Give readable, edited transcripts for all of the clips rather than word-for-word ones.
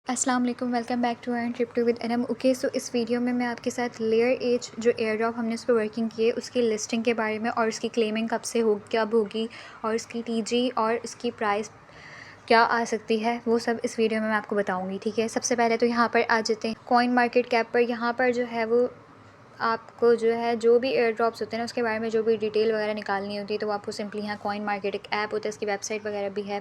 अस्सलाम वालेकुम, welcome back to and trip to with Enam. Okay, so इस वीडियो में मैं आपके साथ लेयर एज जो एयर ड्रॉप हमने उस पर वर्किंग की है उसकी लिस्टिंग के बारे में और उसकी क्लेमिंग कब से हो कब होगी और उसकी टीजी और उसकी प्राइस क्या आ सकती है वो सब इस वीडियो में मैं आपको बताऊंगी। ठीक है, सबसे पहले तो यहाँ पर आ जाते हैं कॉइन मार्केट कैप पर। यहाँ पर जो है वो आपको जो है जो भी एयर ड्रॉप्स होते हैं ना उसके बारे में जो भी डिटेल वगैरह निकालनी होती है तो आपको सिंपली यहाँ कॉइन मार्केट एक ऐप होता है, इसकी वेबसाइट वगैरह भी है,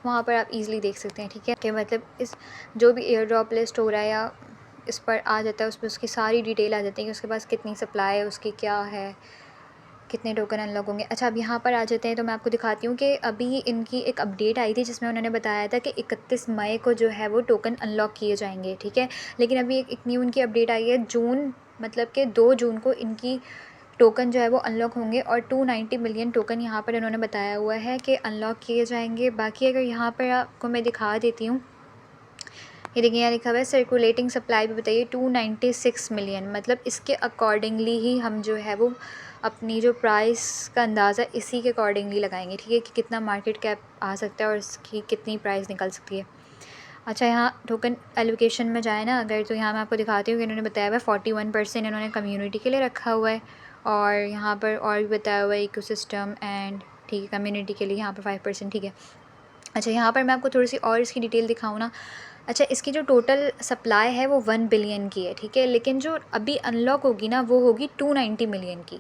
वहाँ पर आप इजीली देख सकते हैं। ठीक है, कि मतलब इस जो भी एयर ड्रॉप लिस्ट हो रहा है या इस पर आ जाता है उस पर उसकी सारी डिटेल आ जाती है कि उसके पास कितनी सप्लाई है, उसकी क्या है, कितने टोकन अनलॉक होंगे। अच्छा, अब यहाँ पर आ जाते हैं तो मैं आपको दिखाती हूँ कि अभी इनकी एक अपडेट आई थी जिसमें उन्होंने बताया था कि 31 मई को जो है वो टोकन अनलॉक किए जाएंगे। ठीक है, लेकिन अभी एक न्यू उनकी अपडेट आई है जून, मतलब कि 2 जून को इनकी टोकन जो है वो अनलॉक होंगे और 290 मिलियन टोकन यहाँ पर इन्होंने बताया हुआ है कि अनलॉक किए जाएंगे। बाकी अगर यहाँ पर आपको मैं दिखा देती हूँ, ये देखिए यहाँ लिखा हुआ है सर्कुलेटिंग सप्लाई भी बताइए 296 मिलियन, मतलब इसके अकॉर्डिंगली ही हम जो है वो अपनी जो प्राइस का अंदाज़ा इसी के अकॉर्डिंगली लगाएंगे। ठीक है, कि कितना मार्केट कैप आ सकता है और इसकी कितनी प्राइस निकल सकती है। अच्छा, यहाँ टोकन एलोकेशन में जाए ना अगर, तो यहाँ मैं आपको दिखाती हूँ कि इन्होंने बताया हुआ है 41% इन्होंने कम्युनिटी के लिए रखा हुआ है और यहाँ पर और भी बताया हुआ है इकोसिस्टम एंड, ठीक है, कम्युनिटी के लिए यहाँ पर 5%। ठीक है, अच्छा यहाँ पर मैं आपको थोड़ी सी और इसकी डिटेल दिखाऊँ ना। अच्छा, इसकी जो टोटल सप्लाई है वो 1 बिलियन की है। ठीक है, लेकिन जो अभी अनलॉक होगी ना वो होगी 290 मिलियन की।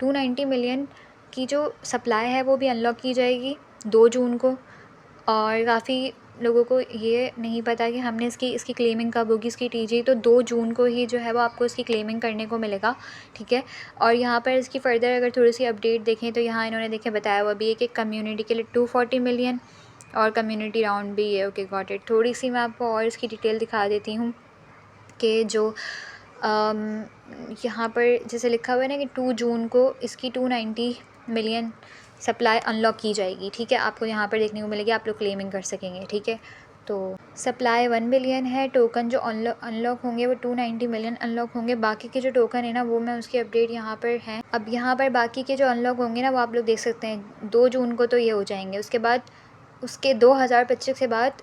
290 मिलियन की जो सप्लाई है वो भी अनलॉक की जाएगी 2 जून को। और काफ़ी लोगों को ये नहीं पता कि हमने इसकी क्लेमिंग कब होगी इसकी टीजी, तो 2 जून को ही जो है वो आपको इसकी क्लेमिंग करने को मिलेगा। ठीक है, और यहाँ पर इसकी फ़र्दर अगर थोड़ी सी अपडेट देखें तो यहाँ इन्होंने देखें बताया हुआ भी है कि कम्युनिटी के लिए 240 मिलियन और कम्युनिटी राउंड भी है। Okay, got it. थोड़ी सी मैं आपको और इसकी डिटेल दिखा देती हूँ कि जो यहाँ पर जैसे लिखा हुआ है ना कि 2 जून को इसकी 290 मिलियन सप्लाई अनलॉक की जाएगी। ठीक है, आपको यहाँ पर देखने को मिलेगी, आप लोग क्लेमिंग कर सकेंगे। ठीक है, तो सप्लाई 1 बिलियन है, टोकन जो अनलॉक होंगे वो 290 मिलियन अनलॉक होंगे। बाकी के जो टोकन है ना वो मैं उसकी अपडेट यहाँ पर है। अब यहाँ पर बाकी के जो अनलॉक होंगे ना वो आप लोग देख सकते हैं 2 जून को तो ये हो जाएंगे। उसके बाद उसके 2025 के बाद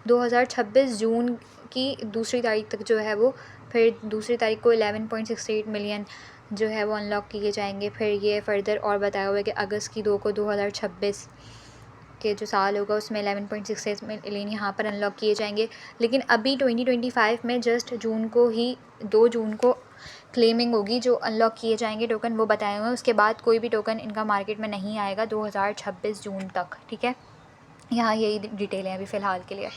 2026 जून की दूसरी तारीख तक जो है वो, फिर दूसरी तारीख को 11.68 मिलियन जो है वो अनलॉक किए जाएंगे। फिर ये फ़र्दर और बताया हुआ है कि अगस्त की 2 को 2026 के जो साल होगा उसमें 11.68 मिलियन यहाँ पर अनलॉक किए जाएंगे। लेकिन अभी 2025 में जस्ट जून को ही 2 जून को क्लेमिंग होगी, जो अनलॉक किए जाएंगे टोकन वो बताए हुए हैं। उसके बाद कोई भी टोकन इनका मार्केट में नहीं आएगा 2026 जून तक। ठीक है, यहाँ यही डिटेल है अभी फ़िलहाल के लिए।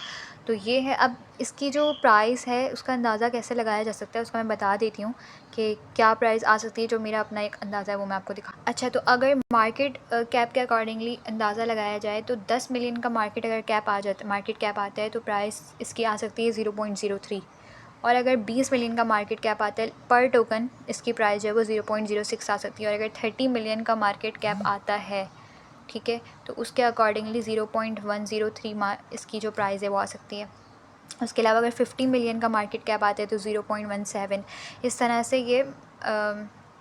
तो ये है, अब इसकी जो प्राइस है उसका अंदाज़ा कैसे लगाया जा सकता है उसका मैं बता देती हूँ कि क्या प्राइस आ सकती है। जो मेरा अपना एक अंदाज़ा है वो मैं आपको दिखा। अच्छा, तो अगर मार्केट कैप के अकॉर्डिंगली अंदाज़ा लगाया जाए तो 10 मिलियन का मार्केट अगर कैप आ जाता है, मार्केट कैप आता है तो प्राइस इसकी आ सकती है 0.03। और अगर 20 मिलियन का मार्केट कैप आता है पर टोकन, इसकी प्राइस जो है वो 0.06 आ सकती है। और अगर 30 मिलियन का मार्केट कैप आता है, ठीक है, तो उसके अकॉर्डिंगली 0.103 इसकी जो प्राइस है वो आ सकती है। उसके अलावा अगर 50 मिलियन का मार्केट कैप आता है तो 0.17। इस तरह से ये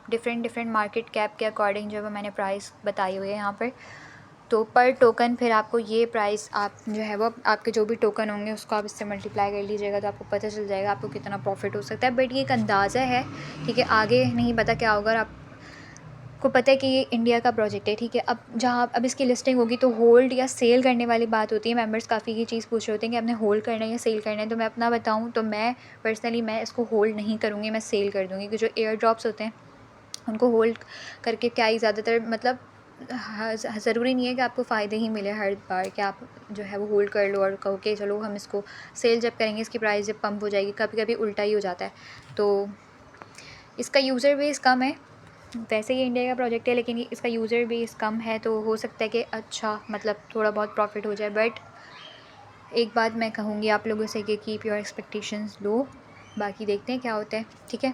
डिफरेंट मार्केट कैप के अकॉर्डिंग जो है मैंने प्राइस बताई हुई है यहाँ पर। तो पर टोकन फिर आपको ये प्राइस आप जो है वो आपके जो भी टोकन होंगे उसको आप इससे मल्टीप्लाई कर लीजिएगा तो आपको पता चल जाएगा आपको कितना प्रॉफिट हो सकता है। बट ये एक अंदाज़ा है, ठीक है, आगे नहीं पता क्या होगा। और आप को पता है कि ये इंडिया का प्रोजेक्ट है। ठीक है, अब इसकी लिस्टिंग होगी तो होल्ड या सेल करने वाली बात होती है। मेंबर्स काफ़ी ये चीज़ पूछ रहे होते हैं कि आपने होल्ड करना है या सेल करना है। तो मैं अपना बताऊं तो मैं पर्सनली मैं इसको होल्ड नहीं करूँगी, मैं सेल कर दूँगी। क्योंकि जो एयर ड्रॉप्स होते हैं उनको होल्ड करके क्या ही ज़्यादातर, मतलब ज़रूरी नहीं है कि आपको फ़ायदे ही मिले हर बार कि आप जो है वो होल्ड कर लो और कहो कि चलो हम इसको सेल जब करेंगे इसकी प्राइस जब पम्प हो जाएगी। कभी कभी उल्टा ही हो जाता है। तो इसका यूज़र बेस कम है, वैसे ये इंडिया का प्रोजेक्ट है लेकिन इसका यूज़र बेस कम है तो हो सकता है कि अच्छा मतलब थोड़ा बहुत प्रॉफिट हो जाए। बट एक बात मैं कहूँगी आप लोगों से कि कीप योर एक्सपेक्टेशंस लो, बाकी देखते हैं क्या होता है। ठीक है,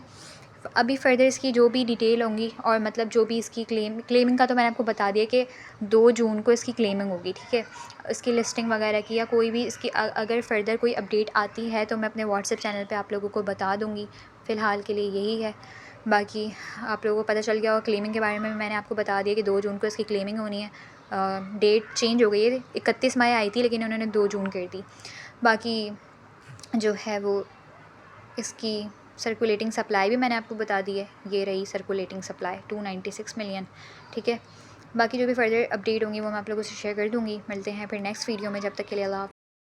अभी फ़र्दर इसकी जो भी डिटेल होंगी और मतलब जो भी इसकी क्लेमिंग का तो मैंने आपको बता दिया कि 2 जून को इसकी क्लेमिंग होगी। ठीक है, इसकी लिस्टिंग वगैरह की या कोई भी इसकी अगर फ़र्दर कोई अपडेट आती है तो मैं अपने व्हाट्सएप चैनल पे आप लोगों को बता दूँगी। फ़िलहाल के लिए यही है, बाकी आप लोगों को पता चल गया। और क्लेमिंग के बारे में मैंने आपको बता दिया कि 2 जून को इसकी क्लेमिंग होनी है। डेट चेंज हो गई है, 31 मई आई थी लेकिन उन्होंने 2 जून कर दी। बाकी जो है वो इसकी सर्कुलेटिंग सप्लाई भी मैंने आपको बता दी है, ये रही सर्कुलेटिंग सप्लाई 296 मिलियन, ठीक है। बाकी जो भी फर्दर अपडेट होंगी वो मैं आप लोगों से शेयर कर दूँगी। मिलते हैं फिर नेक्स्ट वीडियो में, जब तक के लिए अल्लाह।